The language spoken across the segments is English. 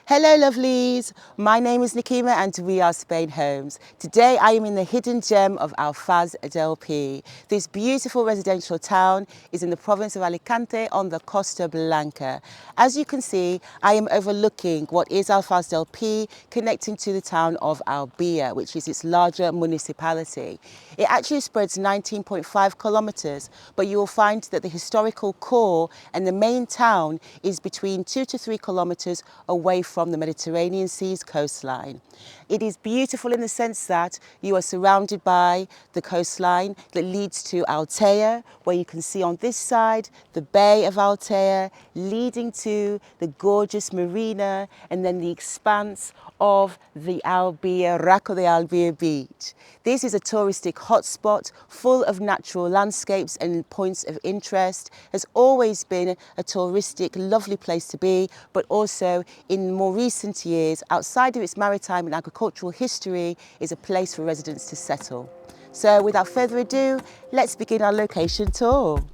Hello lovelies, my name is Nikima and we are SpainHomes. Today I am in the hidden gem of Alfaz del Pi. This beautiful residential town is in the province of Alicante on the Costa Blanca. As you can see, I am overlooking what is Alfaz del Pi, connecting to the town of Albir, which is its larger municipality. It actually spreads 19.5 kilometres, but you will find that the historical core and the main town is between 2 to 3 kilometres away from the Mediterranean Sea's coastline. It is beautiful in the sense that you are surrounded by the coastline that leads to Altea, where you can see on this side the Bay of Altea leading to the gorgeous marina and then the expanse of the Albir, Racó de Albir beach. This is a touristic hotspot full of natural landscapes and points of interest. Has always been a touristic, lovely place to be, but also in more recent years, outside of its maritime and agricultural history, is a place for residents to settle. So without further ado, let's begin our location tour.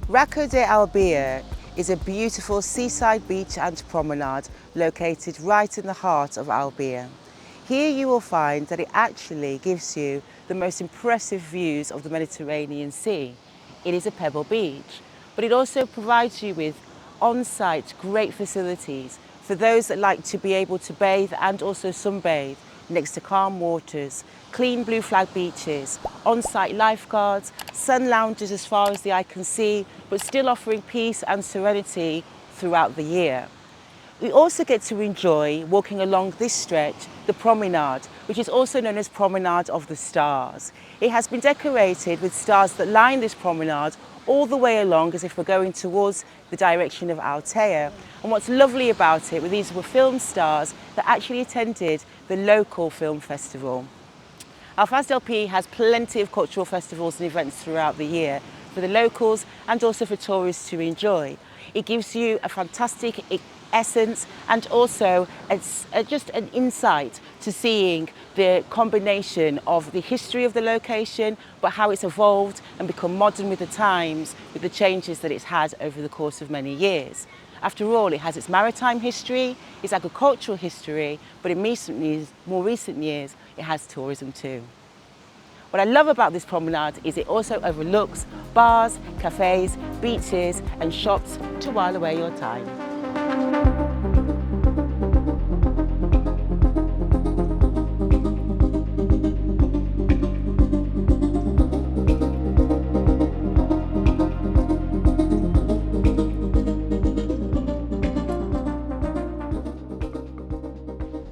Racó de Albir is a beautiful seaside beach and promenade located right in the heart of Albir. Here you will find that it actually gives you the most impressive views of the Mediterranean Sea. It is a pebble beach, but it also provides you with on-site great facilities for those that like to be able to bathe and also sunbathe next to calm waters, clean blue flag beaches, on-site lifeguards, sun lounges as far as the eye can see, but still offering peace and serenity throughout the year. We also get to enjoy walking along this stretch, the promenade, which is also known as Promenade of the Stars. It has been decorated with stars that line this promenade all the way along as if we're going towards the direction of Altea. And what's lovely about it, these were film stars that actually attended the local film festival. Alfaz del Pi has plenty of cultural festivals and events throughout the year for the locals and also for tourists to enjoy. It gives you a fantastic essence and also it's just an insight to seeing the combination of the history of the location, but how it's evolved and become modern with the times, with the changes that it's had over the course of many years. After all, it has its maritime history, its agricultural history, but in more recent years, it has tourism too. What I love about this promenade is it also overlooks bars, cafes, beaches and shops to while away your time.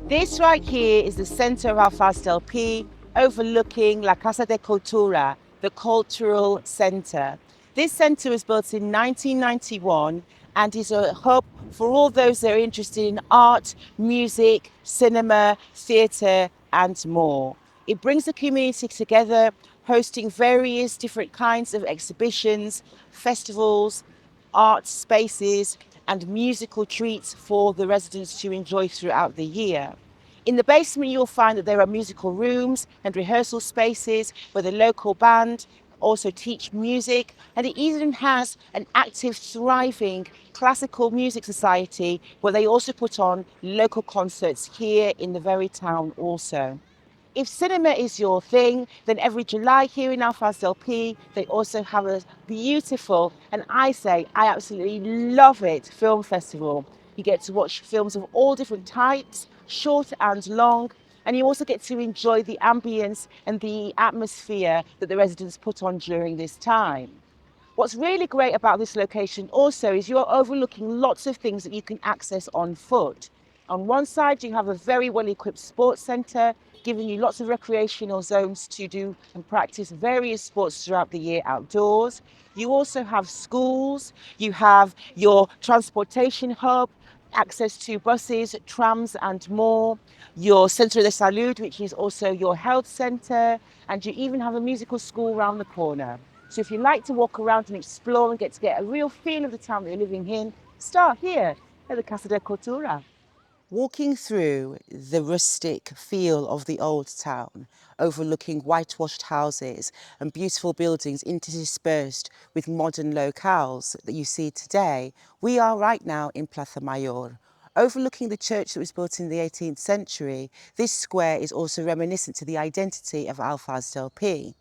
This right here is the centre of Alfaz del Pi, overlooking La Casa de Cultura, the cultural centre. This centre was built in 1991 and is a hub for all those that are interested in art, music, cinema, theatre and more. It brings the community together, hosting various different kinds of exhibitions, festivals, art spaces and musical treats for the residents to enjoy throughout the year. In the basement, you'll find that there are musical rooms and rehearsal spaces where the local band also teach music, and it even has an active, thriving classical music society where they also put on local concerts here in the very town also. If cinema is your thing, then every July here in Alfaz del Pi, they also have a beautiful, and I absolutely love it, film festival. You get to watch films of all different types, short and long, and you also get to enjoy the ambience and the atmosphere that the residents put on during this time. What's really great about this location also is you're overlooking lots of things that you can access on foot. On one side, you have a very well-equipped sports centre, giving you lots of recreational zones to do and practice various sports throughout the year outdoors. You also have schools, you have your transportation hub, access to buses, trams and more, your Centro de Salud, which is also your health centre, and you even have a musical school around the corner. So if you like to walk around and explore and get a real feel of the town that you're living in, start here at the Casa de Cultura. Walking through the rustic feel of the old town, overlooking whitewashed houses and beautiful buildings interspersed with modern locales that you see today, we are right now in Plaza Mayor. Overlooking the church that was built in the 18th century, this square is also reminiscent to the identity of Alfaz del Pi.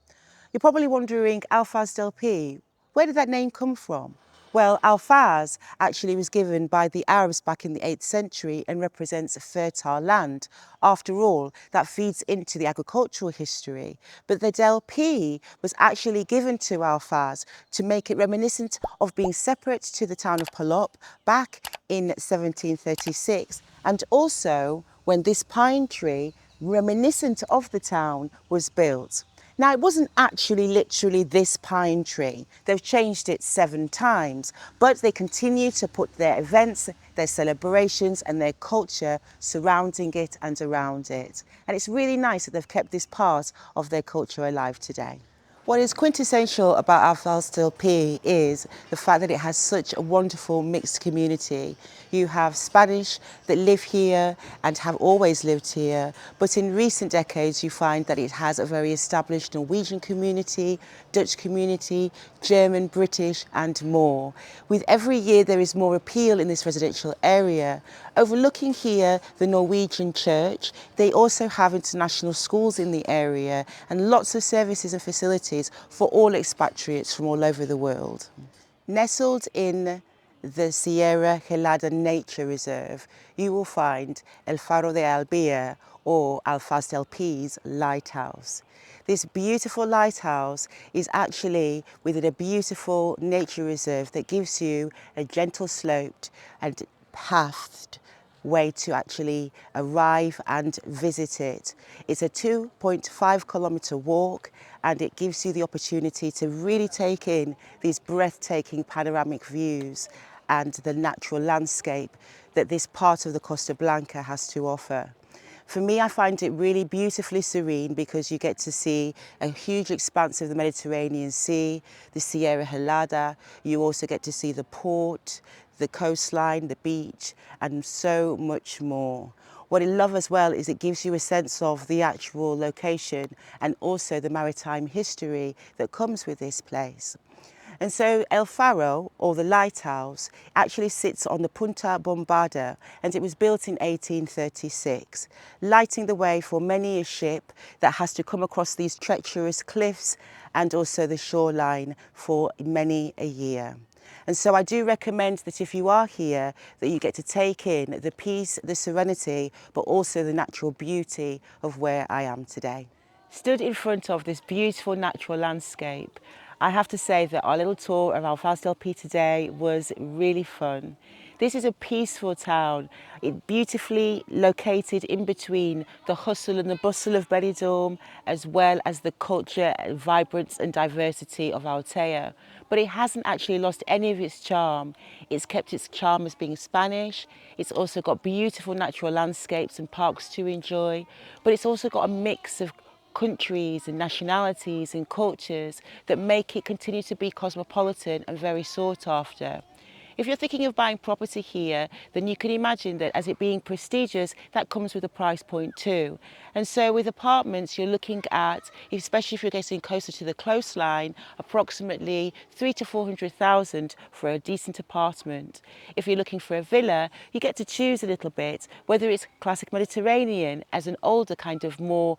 You're probably wondering, Alfaz del Pi, where did that name come from? Well, al-fahs actually was given by the Arabs back in the 8th century and represents a fertile land. After all, that feeds into the agricultural history. But the Del Pi was actually given to al-fahs to make it reminiscent of being separate to the town of Polop back in 1736. And also when this pine tree, reminiscent of the town, was built. Now, it wasn't actually literally this pine tree. They've changed it 7 times, but they continue to put their events, their celebrations and their culture surrounding it and around it. And it's really nice that they've kept this part of their culture alive today. What is quintessential about Alfaz del Pi is the fact that it has such a wonderful mixed community. You have Spanish that live here and have always lived here, but in recent decades you find that it has a very established Norwegian community, Dutch community, German, British and more. With every year there is more appeal in this residential area. Overlooking here the Norwegian church, they also have international schools in the area and lots of services and facilities for all expatriates from all over the world. Nestled in the Sierra Gelada Nature Reserve, you will find El Faro de Albir, or Alfaz del Pi's lighthouse. This beautiful lighthouse is actually within a beautiful nature reserve that gives you a gentle sloped and pathed way to actually arrive and visit it. It's a 2.5 kilometre walk and it gives you the opportunity to really take in these breathtaking panoramic views and the natural landscape that this part of the Costa Blanca has to offer. For me, I find it really beautifully serene because you get to see a huge expanse of the Mediterranean Sea, the Sierra Gelada. You also get to see the port, the coastline, the beach, and so much more. What I love as well is it gives you a sense of the actual location and also the maritime history that comes with this place. And so El Faro, or the lighthouse, actually sits on the Punta Bombada and it was built in 1836, lighting the way for many a ship that has to come across these treacherous cliffs and also the shoreline for many a year. And so I do recommend that if you are here, that you get to take in the peace, the serenity, but also the natural beauty of where I am today. Stood in front of this beautiful natural landscape, I have to say that our little tour of Alfaz del Pi today was really fun. This is a peaceful town, beautifully located in between the hustle and the bustle of Benidorm, as well as the culture, vibrance and diversity of Altea. But it hasn't actually lost any of its charm. It's kept its charm as being Spanish. It's also got beautiful natural landscapes and parks to enjoy, but it's also got a mix of countries and nationalities and cultures that make it continue to be cosmopolitan and very sought after. If you're thinking of buying property here, then you can imagine that as it being prestigious, that comes with a price point too. And so with apartments, you're looking at, especially if you're getting closer to the coastline, approximately 300,000 to 400,000 for a decent apartment. If you're looking for a villa, you get to choose a little bit, whether it's classic Mediterranean as an older kind of more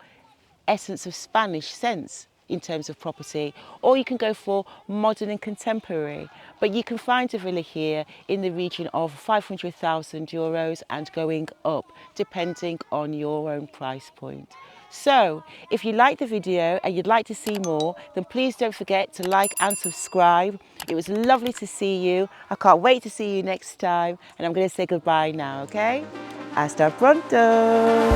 essence of Spanish sense in terms of property, or you can go for modern and contemporary. But you can find a villa here in the region of 500,000 euros and going up, depending on your own price point. So, if you liked the video and you'd like to see more, then please don't forget to like and subscribe. It was lovely to see you. I can't wait to see you next time. And I'm going to say goodbye now, okay? Hasta pronto!